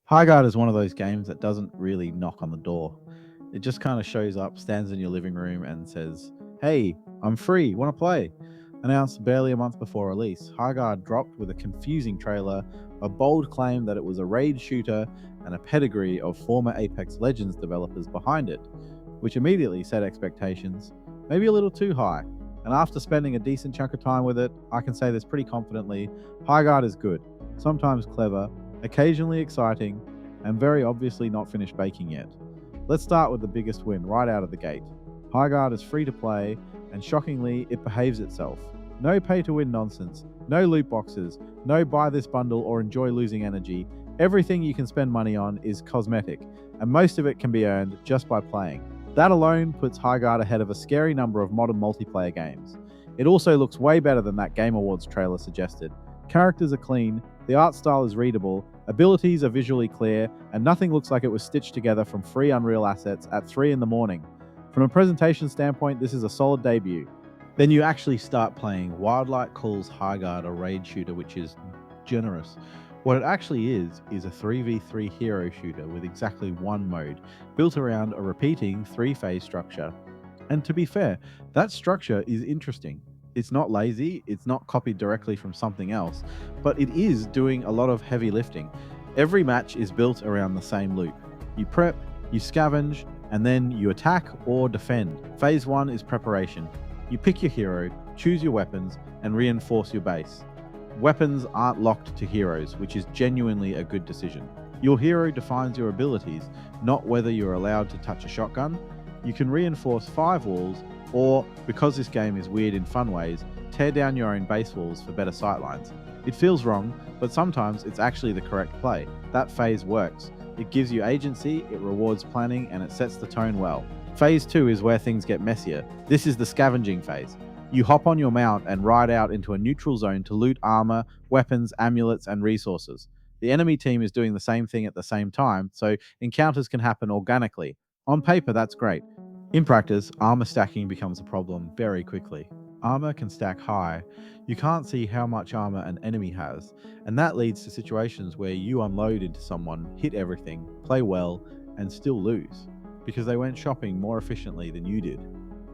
Highguard is one of those games that doesn't really knock on the door. It just kind of shows up, stands in your living room, and says, "Hey, I'm free, want to play?" Announced barely a month before release, Highguard dropped with a confusing trailer, a bold claim that it was a raid shooter, and a pedigree of former Apex Legends developers behind it, which immediately set expectations maybe a little too high. And after spending a decent chunk of time with it, I can say this pretty confidently: Highguard is good, sometimes clever, occasionally exciting, and very obviously not finished baking yet. Let's start with the biggest win right out of the gate. Highguard is free to play, and shockingly, it behaves itself. No pay to win nonsense, no loot boxes, no buy this bundle or enjoy losing energy. Everything you can spend money on is cosmetic, and most of it can be earned just by playing. That alone puts Highguard ahead of a scary number of modern multiplayer games. It also looks way better than that Game Awards trailer suggested. Characters are clean, the art style is readable, abilities are visually clear, and nothing looks like it was stitched together from free Unreal assets at 3 in the morning. From a presentation standpoint, this is a solid debut. Then you actually start playing. Wildlight calls Highguard a raid shooter, which is generous. What it actually is a 3v3 hero shooter with exactly one mode, built around a repeating three-phase structure. And to be fair, that structure is interesting. It's not lazy, it's not copied directly from something else, but it is doing a lot of heavy lifting. Every match is built around the same loop. You prep, you scavenge, and then you attack or defend. Phase 1 is preparation. You pick your hero, choose your weapons, and reinforce your base. Weapons aren't locked to heroes, which is genuinely a good decision. Your hero defines your abilities, not whether you're allowed to touch a shotgun. You can reinforce 5 walls, or, because this game is weird in fun ways, tear down your own base walls for better sightlines. It feels wrong, but sometimes it's actually the correct play. That phase works. It gives you agency, it rewards planning, and it sets the tone well. Phase 2 is where things get messier. This is the scavenging phase. You hop on your mount and ride out into a neutral zone to loot armor, weapons, amulets, and resources. The enemy team is doing the same thing at the same time, so encounters can happen organically. On paper, that's great. In practice, armor stacking becomes a problem very quickly. Armor can stack high. You can't see how much armor an enemy has, and that leads to situations where you unload into someone, hit everything, play well, and still lose, because they went shopping more efficiently than you did.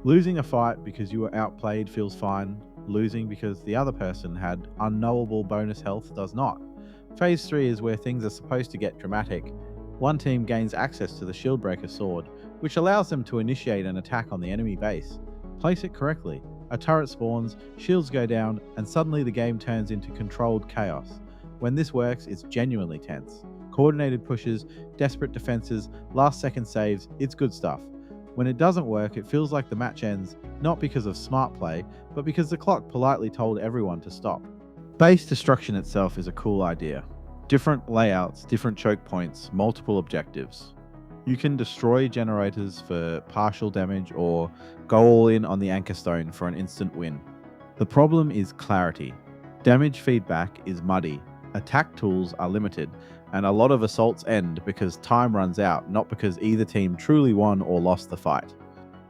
Losing a fight because you were outplayed feels fine. Losing because the other person had unknowable bonus health does not. Phase 3 is where things are supposed to get dramatic. One team gains access to the Shieldbreaker sword, which allows them to initiate an attack on the enemy base. Place it correctly. A turret spawns, shields go down, and suddenly the game turns into controlled chaos. When this works, it's genuinely tense. Coordinated pushes, desperate defenses, last-second saves, it's good stuff. When it doesn't work, it feels like the match ends, not because of smart play, but because the clock politely told everyone to stop. Base destruction itself is a cool idea. Different layouts, different choke points, multiple objectives. You can destroy generators for partial damage or go all in on the anchor stone for an instant win. The problem is clarity. Damage feedback is muddy, attack tools are limited, and a lot of assaults end because time runs out, not because either team truly won or lost the fight.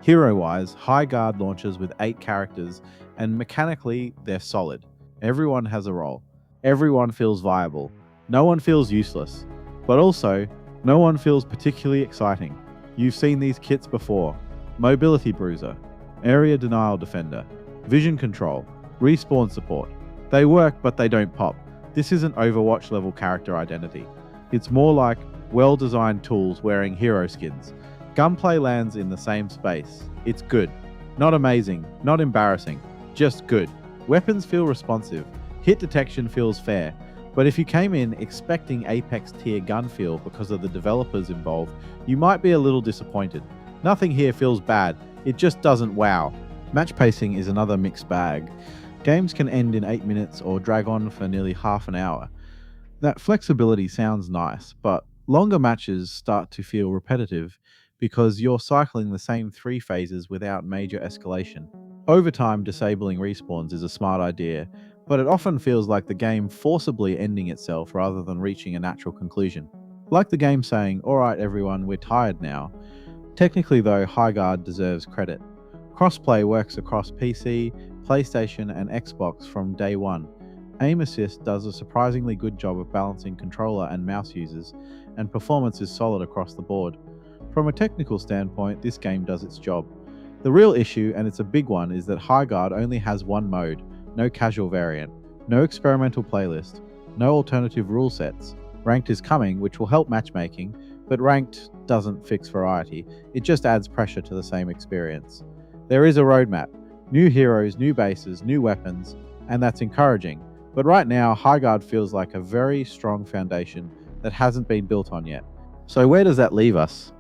Hero-wise, Highguard launches with 8 characters, and mechanically, they're solid. Everyone has a role. Everyone feels viable. No one feels useless. But also, no one feels particularly exciting. You've seen these kits before. Mobility Bruiser, Area Denial Defender, Vision Control, Respawn Support. They work, but they don't pop. This isn't Overwatch level character identity. It's more like well-designed tools wearing hero skins. Gunplay lands in the same space. It's good. Not amazing, not embarrassing, just good. Weapons feel responsive. Hit detection feels fair. But if you came in expecting Apex tier gun feel because of the developers involved, you might be a little disappointed. Nothing here feels bad. It just doesn't wow. Match pacing is another mixed bag. Games can end in 8 minutes or drag on for nearly half an hour. That flexibility sounds nice, but longer matches start to feel repetitive because you're cycling the same 3 phases without major escalation. Overtime disabling respawns is a smart idea, but it often feels like the game forcibly ending itself rather than reaching a natural conclusion. Like the game saying, "Alright everyone, we're tired now." Technically though, Highguard deserves credit. Crossplay works across PC, PlayStation, and Xbox from day one, Aim Assist does a surprisingly good job of balancing controller and mouse users, and performance is solid across the board. From a technical standpoint, this game does its job. The real issue, and it's a big one, is that Highguard only has one mode, no casual variant, no experimental playlist, no alternative rule sets. Ranked is coming, which will help matchmaking, but Ranked doesn't fix variety, it just adds pressure to the same experience. There is a roadmap, new heroes, new bases, new weapons, and that's encouraging. But right now, Highguard feels like a very strong foundation that hasn't been built on yet. So where does that leave us?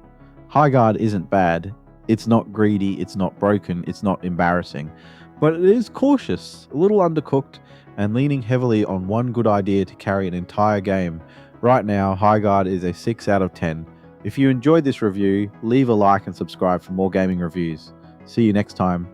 Highguard isn't bad, it's not greedy, it's not broken, it's not embarrassing, but it is cautious, a little undercooked, and leaning heavily on one good idea to carry an entire game. Right now, Highguard is a 6 out of 10. If you enjoyed this review, leave a like and subscribe for more gaming reviews. See you next time.